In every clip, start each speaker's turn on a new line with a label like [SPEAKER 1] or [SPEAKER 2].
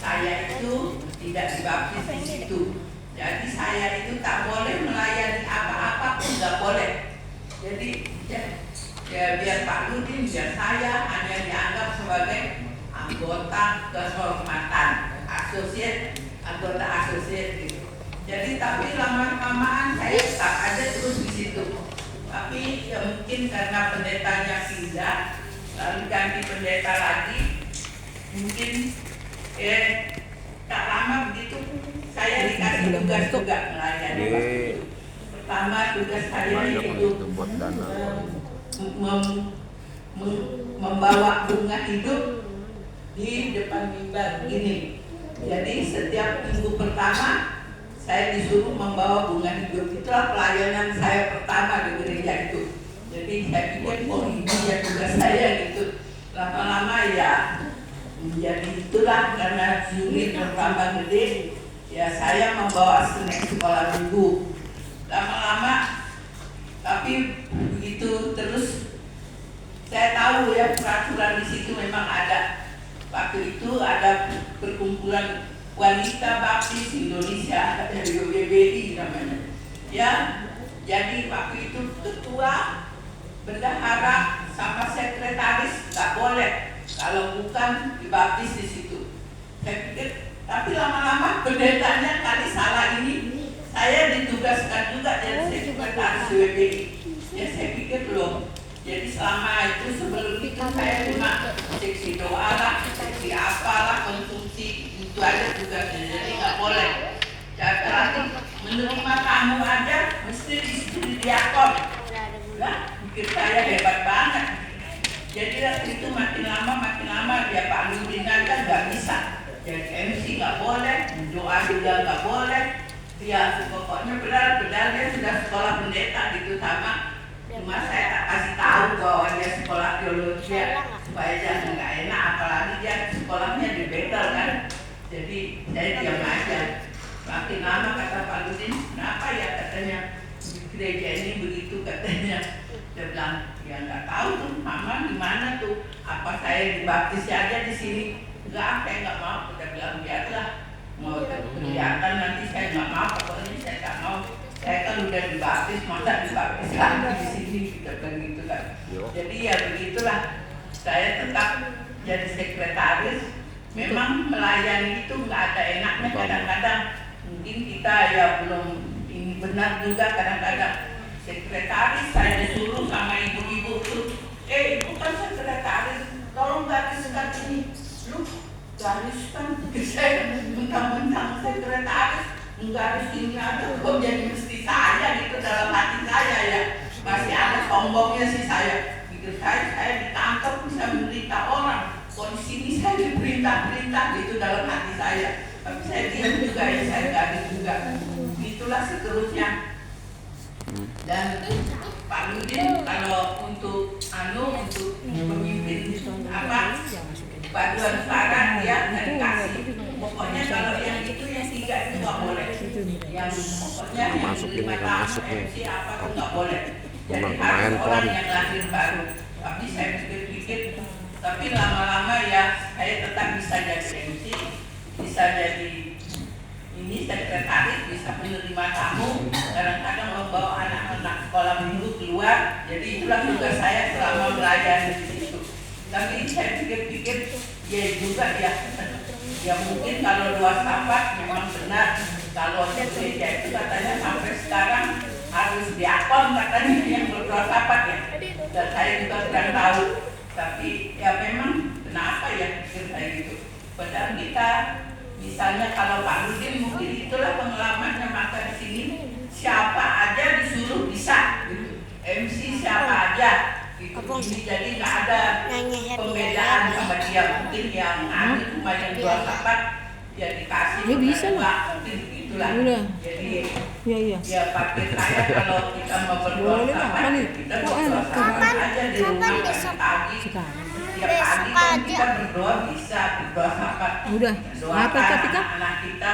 [SPEAKER 1] saya itu tidak dibaptis di situ. Jadi saya itu tak boleh melayani apa-apa pun, nggak boleh. Jadi ya biar Pak Ludin, biar saya hanya dianggap sebagai anggota kehormatan, anggota asosiat gitu. Jadi tapi lama-lamaan saya tetap aja terus di situ. Tapi ya mungkin karena pendetanya pindah, lalu ganti pendeta lagi, mungkin tak lama begitu saya dikasih tugas juga melayani. Pertama tugas saya itu membawa bunga hidup di depan mimbar ini. Jadi setiap minggu pertama saya disuruh membawa bunga hidup. Itulah pelayanan saya pertama di gereja itu. Jadi saya pikir ini ya tugas saya gitu. Lama-lama ya menjadi itulah, karena unit bertambah gede, ya saya membawa snack sekolah minggu. Lama-lama, tapi begitu terus saya tahu ya peraturan di situ memang ada. Waktu itu ada perkumpulan wanita baptis Indonesia dari UBBI namanya. Ya, jadi waktu itu ketua, bendahara sama sekretaris nggak boleh kalau bukan dibaptis di situ. Saya pikir, tapi lama-lama pendetanya kali salah ini, saya ditugaskan juga jadi sekretaris UBBI. Ya saya pikir belum. Jadi selama itu sebelum itu saya cuma seksi doa lah, seksi apalah, konsumsi itu aja tugasnya. Jadi nggak boleh. Jadi menerima tamu aja mesti di diakon. Nah, pikir saya hebat banget. Jadi waktu itu makin lama dia Pak Ludin aja nggak bisa. Jadi MC nggak boleh, doa juga nggak boleh. Ya pokoknya benar dia sudah sekolah pendeta gitu sama. Cuma saya tak kasih tahu bahwa dia sekolah teologi supaya jangan nggak enak, apalagi dia sekolahnya di Betel kan. Jadi saya diam aja. Makin lama kata Pak Ludin, kenapa ya katanya gereja ini begitu katanya. Dia bilang, ya nggak tahu tuh Mama gimana tuh, apa saya dibaptis aja di sini. Enggak, saya nggak mau. Dia bilang biarlah, mau kelihatan nanti saya nggak mau, pokoknya saya nggak mau. Saya kan udah dibaptis, masa dibaptis lagi di sini gitu kan. Jadi ya begitulah, saya tetap jadi sekretaris. Memang melayani itu nggak ada enaknya kadang-kadang. Mungkin kita ya belum ini benar juga kadang-kadang. Sekretaris saya disuruh sama ibu-ibu tuh, bukan sekretaris, tolong gariskan ini. Lu gariskan, saya mentang-mentang sekretaris, garis ini ada kok jadi mesti saya gitu dalam hati saya ya. Masih ada sombongnya sih saya. Gitu saya ditangkap bisa menderita orang. Kok di sini saya diperintah-perintah gitu dalam hati saya. Tapi saya diam juga ya, saya garis juga. Itulah seterusnya. Dan Pak Ludin kalau untuk memimpin paduan suara dia kasih. Pokoknya kalau yang itu yang 3 itu nggak boleh. Yang pokoknya yang 5 tahun MC apa tuh nggak boleh. Jadi harus orang yang lahir baru. Tapi saya pikir-pikir, tapi lama-lama ya saya tetap bisa jadi MC, bisa jadi ini sekretaris, bisa menerima tamu, kadang-kadang membawa anak-anak sekolah minggu keluar. Jadi itulah tugas saya selama melayani di situ. Tapi saya pikir-pikir ya juga ya mungkin kalau dua sahabat memang benar. Kalau gereja itu katanya sampai sekarang harus diakon katanya yang berdua sahabat ya. Dan saya juga kurang tahu. Tapi ya memang kenapa ya pikir saya gitu. Padahal kita misalnya kalau Pak Ludin mungkin itulah pengalamannya, maka di sini siapa aja disuruh bisa gitu. MC siapa aja gitu. Jadi nggak ada pembedaan sama dia. Mungkin yang ada cuma yang dua sahabat ya dikasih
[SPEAKER 2] ya bisa lah.
[SPEAKER 1] Mungkin begitulah. Jadi
[SPEAKER 2] ya
[SPEAKER 1] pakai saya kalau kita mau berdua sahabat kita berdua sahabat aja di rumah pagi. Ya pagi kan kita berdoa bisa berdoa sahabat.
[SPEAKER 2] Udah. Apa Tika?
[SPEAKER 1] Anak kita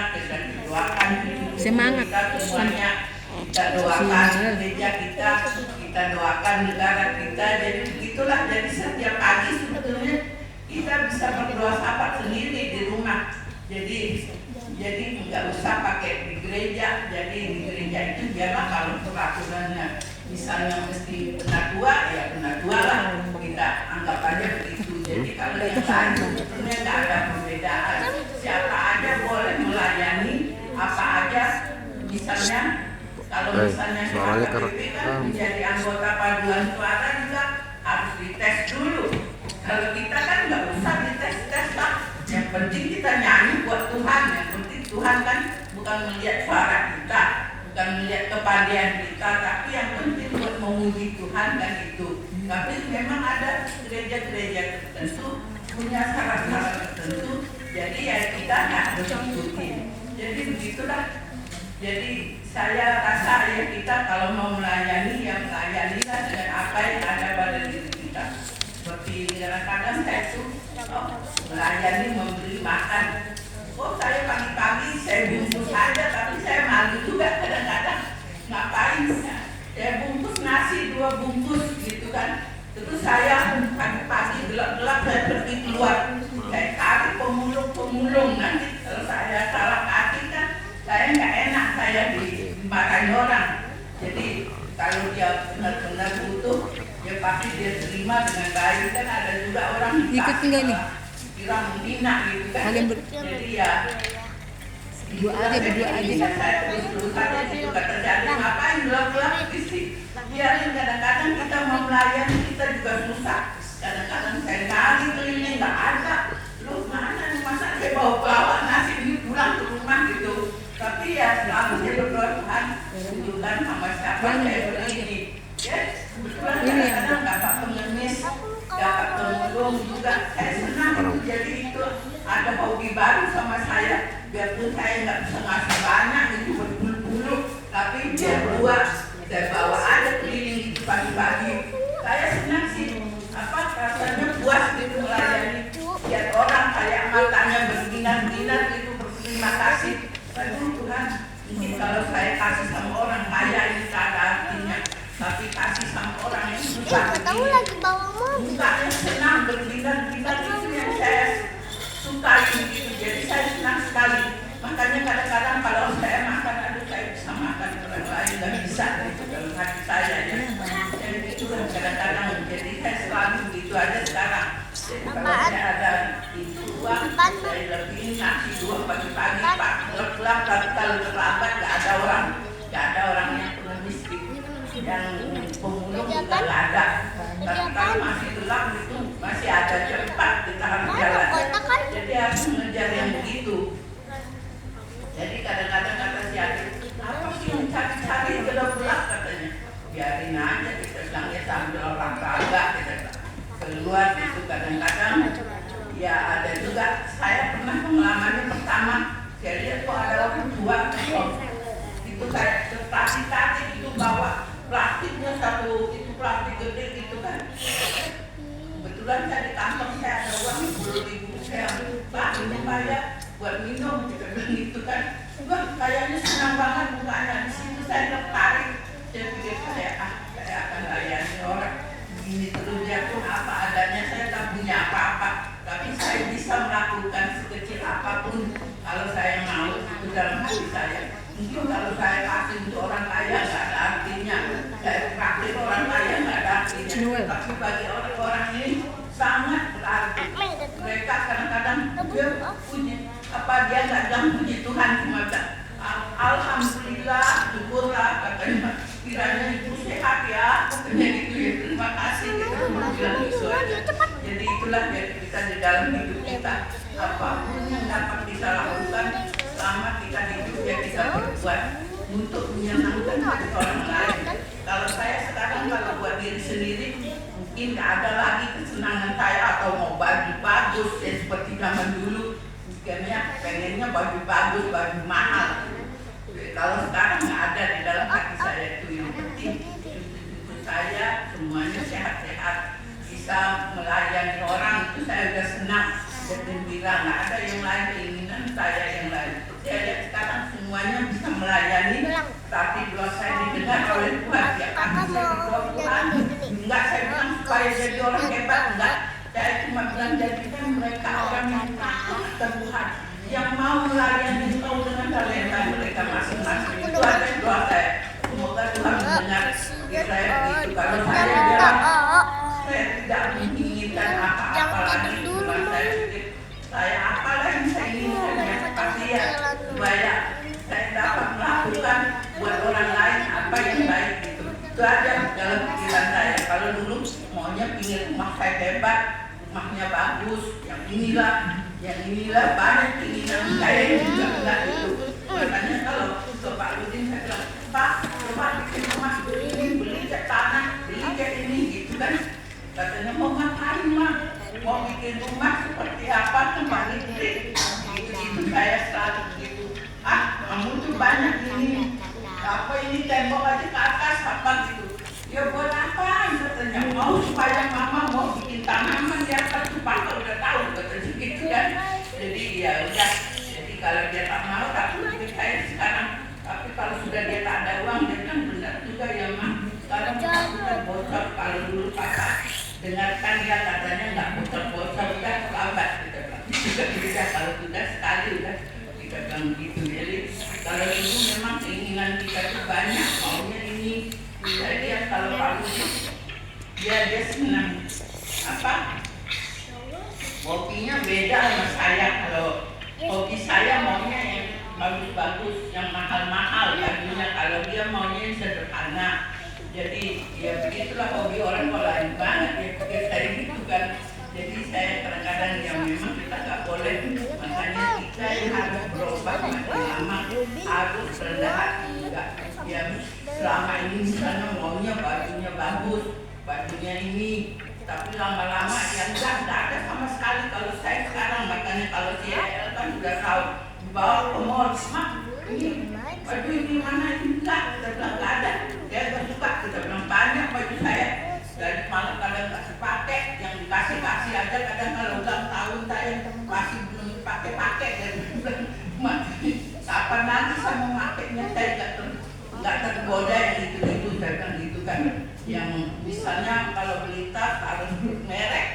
[SPEAKER 1] doakan
[SPEAKER 2] Semangat.
[SPEAKER 1] Kita semuanya kita doakan gereja kita doakan negara kita. Jadi begitulah. Jadi setiap pagi sebetulnya kita bisa berdoa sahabat sendiri di rumah. Jadi gereja. Jadi di gereja itu biarlah kalau peraturannya misalnya mesti kena dua, ya kena dua lah, kita anggap aja begitu. Jadi kalau yang lain sebetulnya nggak ada perbedaan. Siapa aja boleh melayani apa aja. Misalnya kalau misalnya HKBP kan menjadi anggota paduan suara juga harus dites dulu. Kalau kita kan nggak usah dites lah. Yang penting kita nyanyi buat Tuhan. Yang penting Tuhan kan bukan melihat suara kita, bukan melihat kepandian kita, tapi yang penting buat memuji Tuhan kan itu. Tapi memang ada gereja-gereja tertentu punya syarat-syarat tertentu. Jadi ya kita harus ikuti. Jadi begitulah. Jadi saya rasa ya kita kalau mau melayani, yang melayanilah dengan apa yang ada pada diri kita. Seperti kadang-kadang saya tuh melayani memberi makan. Oh saya pagi-pagi saya bungkus aja, tapi saya malu juga kadang-kadang ngapain ya. Saya bungkus nasi 2 bungkus gitu kan. Terus saya pagi-pagi gelap-gelap saya pergi keluar. Saya cari pemulung nanti kalau saya salah kaki kan saya nggak enak, saya dimarahin orang. Jadi kalau dia benar-benar butuh, ya pasti dia terima dengan baik. Kan ada juga orang
[SPEAKER 2] Ikut enggak nih?
[SPEAKER 1] kira menghina gitu kan. Jadi ya
[SPEAKER 2] Berdua aja.
[SPEAKER 1] Saya terus aja gitu kata jadi ngapain gelap-gelap sih. Biarin, kadang-kadang kita mau melayani kita juga susah. Kadang-kadang saya cari keliling nggak ada. Lu mana masa saya bawa nasi ini pulang ke rumah gitu. Tapi ya selalu saya berdoa Tuhan tunjukkan sama siapa saya beri ini. Ya, kebetulan kadang-kadang dapat pengemis, dapat pemulung juga. Saya senang itu. Jadi itu ada hobi baru sama saya. Biarpun saya nggak bisa ngasih banyak itu berbulu-bulu, tapi dia buat saya bawa aja keliling itu pagi-pagi. Saya senang sih. Rasanya puas gitu melayani. Lihat orang kayak matanya berbinar-binar gitu berterima kasih. Aduh Tuhan, mungkin kalau saya kasih sama orang kaya ini tak ada artinya, tapi kasih sama orang yang susah
[SPEAKER 3] Tahu lagi bawa mobil.
[SPEAKER 1] mukanya senang berbinar-binar itu yang saya suka gitu. Jadi saya senang sekali. Makanya kadang-kadang kalau saya makan, aduh saya bisa makan, orang lain nggak bisa gitu dalam hati saya ya. Jadi itu kan kadang-kadang jadi saya selalu gitu aja sekarang. Jadi kalau saya ada itu uang, saya lebih ngasih 2 pagi-pagi Pak, gelap-gelap, tapi kalau terlambat nggak ada orang yang pengemis gitu, yang pemulung juga nggak ada. Tapi kalau masih gelap itu masih ada cepat kita harus jalan. Jadi harus mengejar yang begitu. Jadi kadang-kadang kata si Adit, apa sih yang cari-cari gelap-gelap katanya? Biarin aja, kita bilang ya sambil olahraga kita keluar itu kadang-kadang. Ya ada juga, saya pernah pengalamannya pertama, saya lihat kok ada orang tua itu kayak tertatih-tatih itu bawa plastiknya satu, itu plastik gede gitu kan. Kebetulan saya di kantong saya ada uang 10.000, saya Pak ini bayar buat minum gitu kan. Wah kayaknya senang banget mukanya. Di situ saya tertarik. Saya pikir saya akan layani orang begini terus, dia pun apa adanya, saya tak punya apa-apa, tapi saya bisa melakukan sekecil apapun kalau saya mau itu dalam hati saya. Mungkin kalau saya kasih untuk orang kaya nggak ada artinya, saya praktik orang kaya nggak ada artinya, tapi bagi orang-orang ini sangat berarti. Mereka kadang-kadang dia punya apa, dia nggak bilang puji Tuhan, cuma bilang alhamdulillah, syukurlah katanya, kiranya ibu sehat ya, katanya gitu ya, terima kasih kita bilang itu aja. Jadi itulah yang kita di dalam hidup kita, apapun yang dapat kita lakukan selama kita hidup ya kita berbuat untuk menyenangkan hati orang lain. Kalau saya sekarang kalau buat diri sendiri mungkin nggak ada lagi kesenangan saya atau mau baju bagus ya seperti zaman dulu. Pengennya baju bagus, baju mahal. Kalau sekarang nggak ada di dalam hati saya itu. Yang penting hidup saya semuanya sehat-sehat, bisa melayani orang itu saya udah senang dan gembira. Nggak ada yang lain, keinginan saya yang lain. Saya lihat sekarang semuanya bisa melayani, tapi kalau saya didengar oleh Tuhan, ya kan bisa berdoa Tuhan. Enggak, saya bilang supaya jadi orang hebat, enggak. Saya cuma bilang jadikan mereka orang yang takut Tuhan. yang mau melayani kau dengan talenta mereka masing-masing. Itu ada doa saya. Semoga Tuhan mendengar saya itu. Kalau saya bilang saya tidak menginginkan apa-apa lagi. Cuma saya pikir saya apalah yang saya inginkan yang pasti ya supaya saya dapat melakukan buat orang lain apa yang baik gitu. Itu aja dalam pikiran saya. Kalau dulu maunya pingin rumah saya hebat, rumahnya bagus, yang inilah banyak keinginan saya juga enggak itu. Makanya kalau ke Pak Udin saya bilang, Pak, coba bikin rumah ini, beli cat tanah, beli cat ini gitu kan. Katanya mau ngapain mah? Mau bikin rumah seperti apa tuh Pak Udin? Gitu saya selalu gitu. Kamu tuh banyak ini. Apa ini tembok aja ke atas apa gitu. Ya buat apa? Katanya mau supaya mama mau bikin tanaman di atas tuh Pak udah tahu katanya gitu kan. Jadi ya udah. Jadi kalau dia tak mau tapi saya sekarang. Tapi kalau sudah dia tak ada uang dia kan benar juga ya mah. Sekarang sudah bocor kalau dulu Papa dengarkan dia katanya nggak bocor-bocor udah terlambat kita bilang. Juga kalau sudah sekali udah kita bilang gitu. Jadi kalau dulu memang keinginan kita tuh banyak maunya ini. Jadi ya kalau Pak Budi dia senang apa kopinya beda sama saya. Kalau kopi saya maunya yang bagus-bagus, yang mahal-mahal harganya. Kalau dia maunya yang sederhana. Jadi ya begitulah hobi orang kalau lain banget ya pikir saya gitu kan. Jadi saya kadang-kadang yang memang kita nggak boleh, makanya kita yang harus berubah makin lama, harus rendah hati juga. Ya selama ini misalnya maunya bajunya bagus, bajunya ini, tapi lama-lama ya enggak ada sama sekali. Kalau saya sekarang makanya kalau saya kan udah tahu dibawa ke mall, Mak ini baju ini mana ini enggak, kita bilang enggak ada. Dia nggak suka, kita bilang banyak baju saya. Dari malam kadang kasih pakai, yang dikasih aja kadang kalau ulang tahun saya masih belum pakai dan kapan nanti saya mau makainya saya nggak tergoda yang itu saya bilang gitu kan. Yang misalnya kalau beli tas harus merek,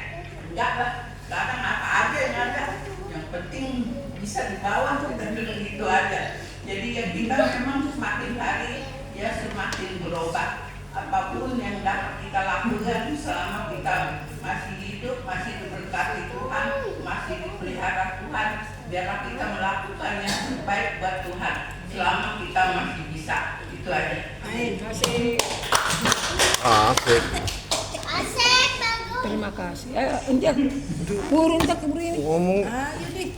[SPEAKER 1] enggak lah, sekarang apa aja yang ada, yang penting bisa dibawa, kita bilang gitu aja. Jadi yang kita memang semakin hari ya semakin berubah. Apapun yang dapat kita lakukan selama kita masih hidup, masih diberkati Tuhan, masih dipelihara Tuhan, biarlah kita melakukan yang terbaik buat Tuhan selama kita masih bisa. Itu aja.
[SPEAKER 4] Asik.
[SPEAKER 3] Asik bagus.
[SPEAKER 4] Terima kasih. Ayo, Unjak. Burung tak keburu ini.
[SPEAKER 5] Ngomong
[SPEAKER 4] Ayo deh.